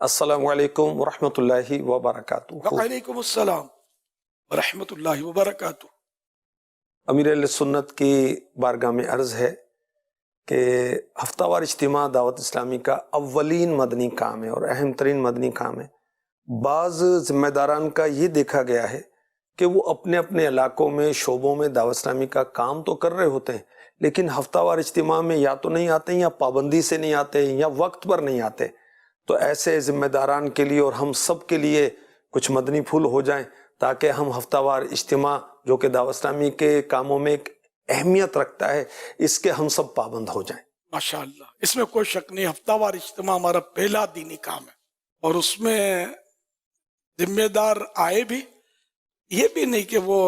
السلام علیکم ورحمۃ اللہ وبرکاتہ۔ وعلیکم السلام ورحمۃ اللہ وبرکاتہ۔ امیر اہل سنت کی بارگاہ میں عرض ہے کہ ہفتہ وار اجتماع دعوت اسلامی کا اولین مدنی کام ہے اور اہم ترین مدنی کام ہے۔ بعض ذمہ داران کا یہ دیکھا گیا ہے کہ وہ اپنے اپنے علاقوں میں شعبوں میں دعوت اسلامی کا کام تو کر رہے ہوتے ہیں، لیکن ہفتہ وار اجتماع میں یا تو نہیں آتے ہیں یا پابندی سے نہیں آتے ہیں یا وقت پر نہیں آتے۔ تو ایسے ذمہ داران کے لیے اور ہم سب کے لیے کچھ مدنی پھول ہو جائیں تاکہ ہم ہفتہ وار اجتماع جو کہ دعوت اسلامی کے کاموں میں ایک اہمیت رکھتا ہے، اس کے ہم سب پابند ہو جائیں۔ ماشاءاللہ، اس میں کوئی شک نہیں، ہفتہ وار اجتماع ہمارا پہلا دینی کام ہے، اور اس میں ذمہ دار آئے بھی، یہ بھی نہیں کہ وہ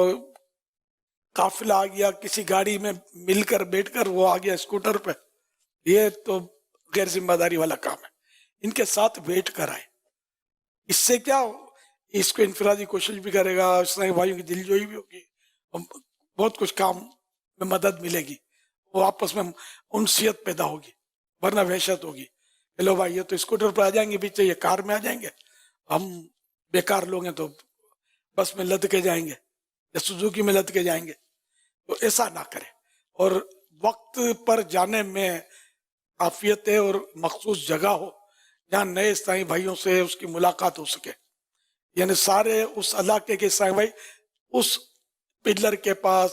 قافلہ آ گیا کسی گاڑی میں مل کر بیٹھ کر وہ آ گیا اسکوٹر پہ، یہ تو غیر ذمہ داری والا کام ہے۔ ان کے ساتھ بیٹھ کر آئے، اس سے کیا اس کو انفرادی کوشش بھی کرے گا، اسلامی بھائیوں کی دل جوئی بھی ہوگی، بہت کچھ کام میں مدد ملے گی، وہ آپس میں انسیت پیدا ہوگی، ورنہ وحشت ہوگی کہ لو بھائی یہ تو اسکوٹر پر آ جائیں گے پیچھے، یہ کار میں آ جائیں گے، ہم بیکار لوگ ہیں تو بس میں لد کے جائیں گے یا سوزوکی میں لد کے جائیں گے۔ تو ایسا نہ کرے، اور وقت پر جانے میں عافیت ہے، اور مخصوص جگہ ہو جہاں نئے اسلامی بھائیوں سے اس کی ملاقات ہو سکے، یعنی سارے اس علاقے کے اسلامی بھائی اس پلر کے پاس،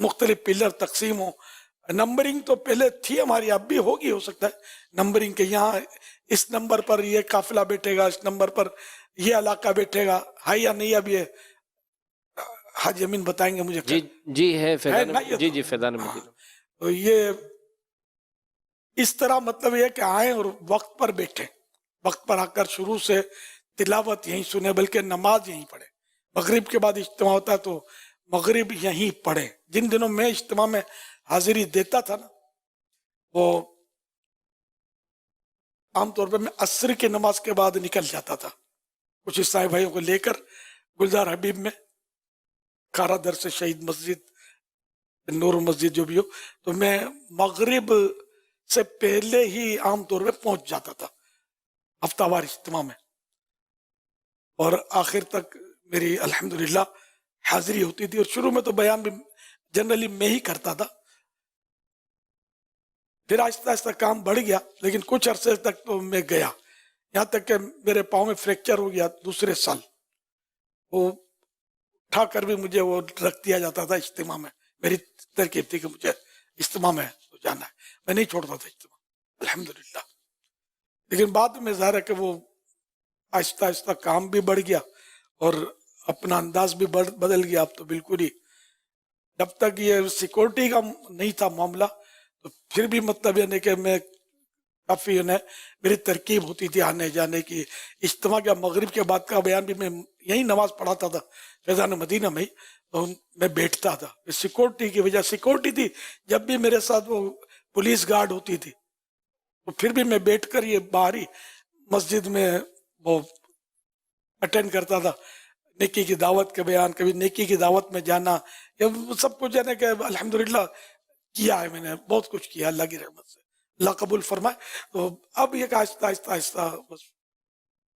مختلف پلر تقسیم ہو۔ نمبرنگ تو پہلے تھی ہماری، اب بھی ہوگی، ہو سکتا ہے نمبرنگ کے یہاں اس نمبر پر یہ قافلہ بیٹھے گا، اس نمبر پر یہ علاقہ بیٹھے گا، ہے یا نہیں؟ اب یہ حاج امین بتائیں گے مجھے۔ جی ہے نا یہ جی فیضان مدینہ۔ تو یہ اس طرح مطلب یہ کہ آئیں اور وقت پر بیٹھیں، وقت پر آ کر شروع سے تلاوت یہیں سنیں، بلکہ نماز یہیں پڑھیں۔ مغرب کے بعد اجتماع ہوتا ہے تو مغرب یہیں پڑھیں۔ جن دنوں میں اجتماع میں حاضری دیتا تھا نا، وہ عام طور پہ میں عصر کی نماز کے بعد نکل جاتا تھا، کچھ عیسائی بھائیوں کو لے کر گلزار حبیب میں، کھارا در سے شہید مسجد، نور مسجد جو بھی ہو، تو میں مغرب سے پہلے ہی عام طور پہ پہنچ جاتا تھا ہفتہ وار اجتماع میں، اور آخر تک میری الحمدللہ حاضری ہوتی تھی۔ اور شروع میں تو بیان بھی جنرلی میں ہی کرتا تھا، پھر آہستہ آہستہ کام بڑھ گیا، لیکن کچھ عرصے تک تو میں گیا، یہاں تک کہ میرے پاؤں میں فریکچر ہو گیا دوسرے سال، وہ اٹھا کر بھی مجھے وہ رکھ دیا جاتا تھا اجتماع میں۔ میری ترکیب تھی کہ مجھے اجتماع میں تو جانا ہے، میں نہیں چھوڑتا تھا اجتماع الحمدللہ۔ لیکن بعد میں ظاہر ہے کہ وہ آہستہ آہستہ کام بھی بڑھ گیا اور اپنا انداز بھی بدل گیا۔ اب تو بالکل ہی، جب تک یہ سیکورٹی کا نہیں تھا معاملہ تو پھر بھی مطلب یہ نہیں کہ میں کافی میری ترکیب ہوتی تھی آنے جانے کی۔ اجتماع کا مغرب کے بعد کا بیان بھی میں یہی نماز پڑھاتا تھا فیضان مدینہ میں ہی، تو میں بیٹھتا تھا سیکورٹی کی وجہ، سیکورٹی تھی۔ جب بھی میرے ساتھ وہ پولیس گارڈ ہوتی تھی تو پھر بھی میں بیٹھ کر یہ باہری مسجد میں وہ اٹینڈ کرتا تھا، نیکی کی دعوت کے بیان، کبھی نیکی کی دعوت میں جانا، یہ سب کچھ ہے کہ الحمدللہ کیا ہے، میں نے بہت کچھ کیا اللہ کی رحمت سے، اللہ قبول فرمائے۔ تو اب یہ کہ آہستہ آہستہ آہستہ بس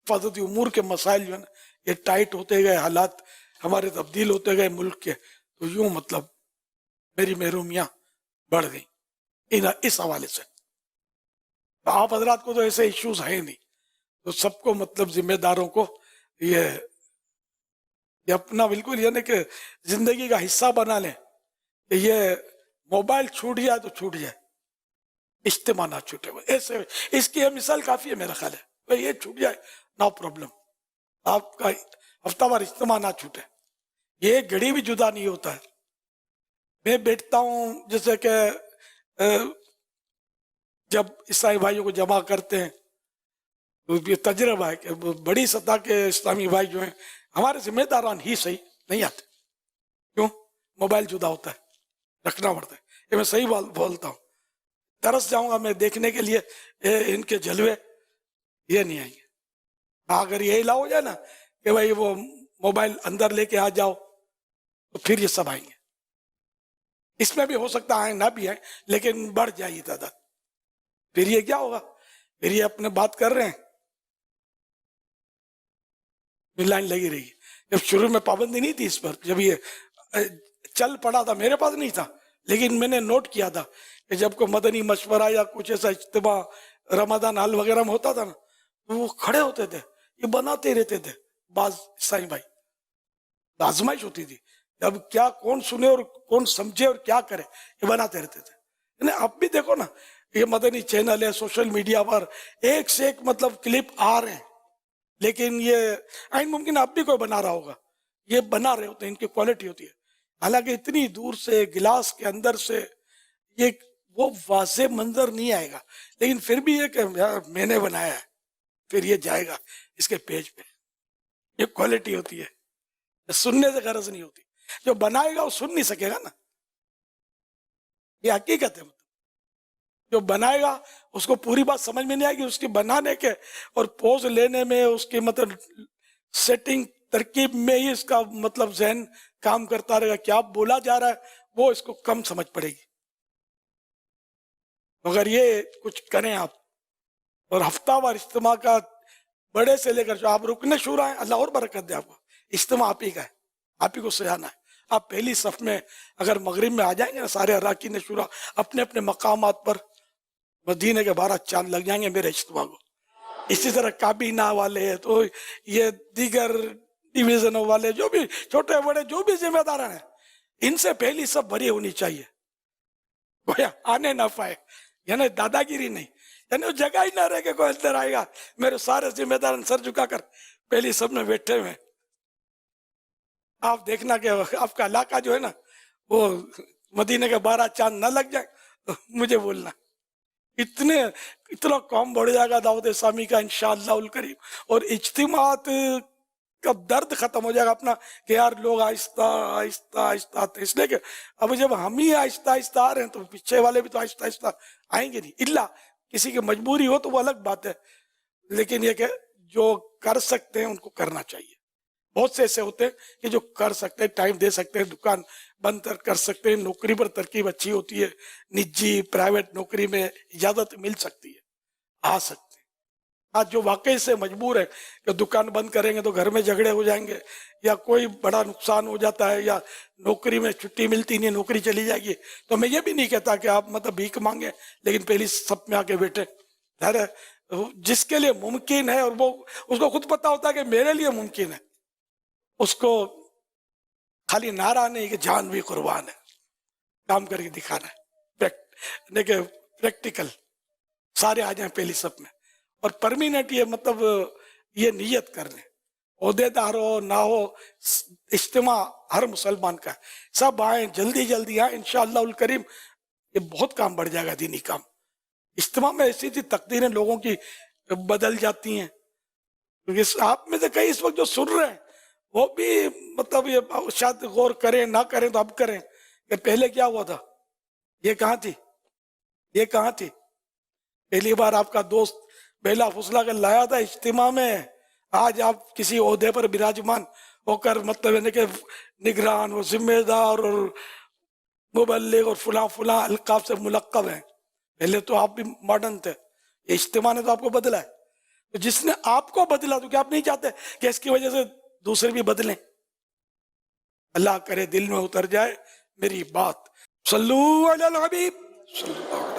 حفاظتی امور کے مسائل جو ہے نا یہ ٹائٹ ہوتے گئے، حالات ہمارے تبدیل ہوتے گئے ملک کے، تو یوں مطلب میری محرومیاں بڑھ گئیں اس حوالے سے۔ آپ حضرات کو تو ایسے ایشوز ہیں نہیں، تو سب کو مطلب ذمہ داروں کو یہ اپنا بالکل یہ نہیں کہ زندگی کا حصہ بنا لیں کہ یہ موبائل چھوٹ جائے تو چھوٹ جائے، اجتماع نہ چھوٹے۔ ایسے اس کی یہ مثال کافی ہے میرا خیال ہے، یہ چھوٹ جائے نو پرابلم، آپ کا ہفتہ وار اجتماع نہ چھوٹے، یہ ایک گھڑی بھی جدا نہیں ہوتا ہے۔ میں بیٹھتا ہوں جیسے کہ جب عیسائی بھائیوں کو جمع کرتے ہیں تو یہ تجربہ ہے کہ بڑی سطح کے اسلامی بھائی جو ہیں ہمارے ذمہ داران ہی صحیح نہیں آتے، کیوں؟ موبائل جدا ہوتا ہے، رکھنا پڑتا ہے۔ یہ میں صحیح بولتا ہوں، ترس جاؤں گا میں دیکھنے کے لیے ان کے جلوے، یہ نہیں آئیں گے۔ اگر یہ لا ہو جائے نا کہ بھائی وہ موبائل اندر لے کے آ جاؤ تو پھر یہ سب آئیں گے۔ اس میں بھی ہو سکتا آئیں نہ بھی آئیں، لیکن بڑھ جائے گی تعداد، پھر یہ کیا ہوگا؟ پھر یہ اپنے بات کر رہے ہیں لائن لگی رہی. جب شروع میں پابندی نہیں تھی اس پر, جب یہ چل پڑا تھا, میرے پاس نہیں تھا, لیکن میں نے نوٹ کیا تھا کہ جب کوئی مدنی مشورہ یا کچھ ایسا اجتماع رمضان حال وغیرہ میں ہوتا تھا نا, تو وہ کھڑے ہوتے تھے, یہ بناتے رہتے تھے. بعض عیسائی بھائی, آزمائش ہوتی تھی اب کیا کون سنے اور کون سمجھے اور کیا کرے, یہ بناتے رہتے تھے. اب بھی دیکھو نا, یہ مدنی چینل ہے, سوشل میڈیا پر ایک سے ایک مطلب کلپ آ رہے ہیں, لیکن یہ عین ممکن اب بھی کوئی بنا رہا ہوگا, یہ بنا رہے ہوتے ہیں, ان کی کوالٹی ہوتی ہے. حالانکہ اتنی دور سے گلاس کے اندر سے یہ وہ واضح منظر نہیں آئے گا, لیکن پھر بھی یہ کہ میں نے بنایا ہے, پھر یہ جائے گا اس کے پیج پہ. یہ کوالٹی ہوتی ہے, سننے سے غرض نہیں ہوتی. جو بنائے گا وہ سن نہیں سکے گا نا, یہ حقیقت ہے. جو بنائے گا اس کو پوری بات سمجھ میں نہیں آئے گی, اس کی بنانے کے اور پوز لینے میں, اس کی مطلب سیٹنگ ترکیب میں ہی اس کا مطلب ذہن کام کرتا رہے گا. کیا بولا جا رہا ہے وہ اس کو کم سمجھ پڑے گی. مگر یہ کچھ کریں آپ, اور ہفتہ وار اجتماع کا بڑے سے لے کر جو آپ رکن شورا ہیں, اللہ اور برکت دے آپ کو. اجتماع آپ ہی کا ہے, آپ ہی کو سجانا ہے. آپ پہلی صف میں اگر مغرب میں آ جائیں گے نا, سارے اراکین شورا اپنے اپنے مقامات پر, مدینے کے 12 چاند لگ جائیں گے میرے اجتماع کو. اسی طرح کابینہ والے, تو یہ دیگر ڈویژنوں والے, جو بھی چھوٹے بڑے جو بھی ذمہ دار ہیں, ان سے پہلی صف بھری ہونی چاہیے. گویا آنے نہ پائے, یعنی دادا گیری نہیں, یعنی وہ جگہ ہی نہ رہے کہ کوئی اندر آئے گا. میرے سارے ذمہ دار سر جھکا کر پہلی صف میں بیٹھے ہوئے. آپ دیکھنا کہ آپ کا علاقہ جو ہے نا, وہ مدینے کے 12 چاند نہ لگ جائے تو مجھے بولنا. اتنا کام بڑھ جائے گا دعوت اسلامی کا انشاءاللہ الکریم, اور اجتماعات کا درد ختم ہو جائے گا اپنا, کہ یار لوگ آہستہ آہستہ آہستہ آتے. اس لیے کہ اب جب ہم ہی آہستہ آہستہ آ رہے ہیں تو پیچھے والے بھی تو آہستہ آہستہ آئیں گے نہیں. الا کسی کی مجبوری ہو تو وہ الگ بات ہے, لیکن یہ کہ جو کر سکتے ہیں ان کو کرنا چاہیے. بہت سے ایسے ہوتے ہیں کہ جو کر سکتے ہیں, ٹائم دے سکتے ہیں, دکان بند کر سکتے ہیں, نوکری پر ترکیب اچھی ہوتی ہے, نجی پرائیویٹ نوکری میں اجازت مل سکتی ہے, آ سکتے ہیں. آج جو واقعی سے مجبور ہے کہ دکان بند کریں گے تو گھر میں جھگڑے ہو جائیں گے, یا کوئی بڑا نقصان ہو جاتا ہے, یا نوکری میں چھٹی ملتی نہیں, نوکری چلی جائے گی, تو میں یہ بھی نہیں کہتا کہ آپ مطلب بھیک مانگیں لیکن پہلی صف میں آ کے بیٹھے. جس کے لیے ممکن ہے, اور وہ اس کو خود پتا ہوتا ہے کہ میرے لیے ممکن ہے, اس کو خالی نعرہ نہیں کہ جان بھی قربان ہے, کام کر کے دکھانا ہے. پریکٹیکل سارے آ جائیں پہلی صف میں, اور پرمیننٹ یہ مطلب یہ نیت کر لیں. عہدے دار ہو نہ ہو, اجتماع ہر مسلمان کا ہے. سب آئیں, جلدی جلدی آئیں, انشاءاللہ الکریم یہ بہت کام بڑھ جائے گا دینی کام. اجتماع میں ایسی تھی تقدیریں لوگوں کی بدل جاتی ہیں. کیونکہ آپ میں سے کئی اس وقت جو سن رہے ہیں وہ بھی مطلب یہ شاید غور کریں, نہ کریں تو اب کریں کہ پہلے کیا ہوا تھا, یہ کہاں تھی, یہ کہاں تھی. پہلی بار آپ کا دوست بیلا فسلا کر لایا تھا اجتماع میں, آج آپ کسی عہدے پر براجمان ہو کر مطلب یعنی کہ نگران اور ذمہ دار اور مبلغ اور فلاں فلاں القاب سے ملقب ہیں. پہلے تو آپ بھی ماڈرن تھے, یہ اجتماع نے تو آپ کو بدلا ہے. تو جس نے آپ کو بدلا تو کیا آپ نہیں چاہتے کہ اس کی وجہ سے دوسرے بھی بدلیں؟ اللہ کرے دل میں اتر جائے میری بات. صلو علی الحبیب صلی اللہ علیہ وسلم.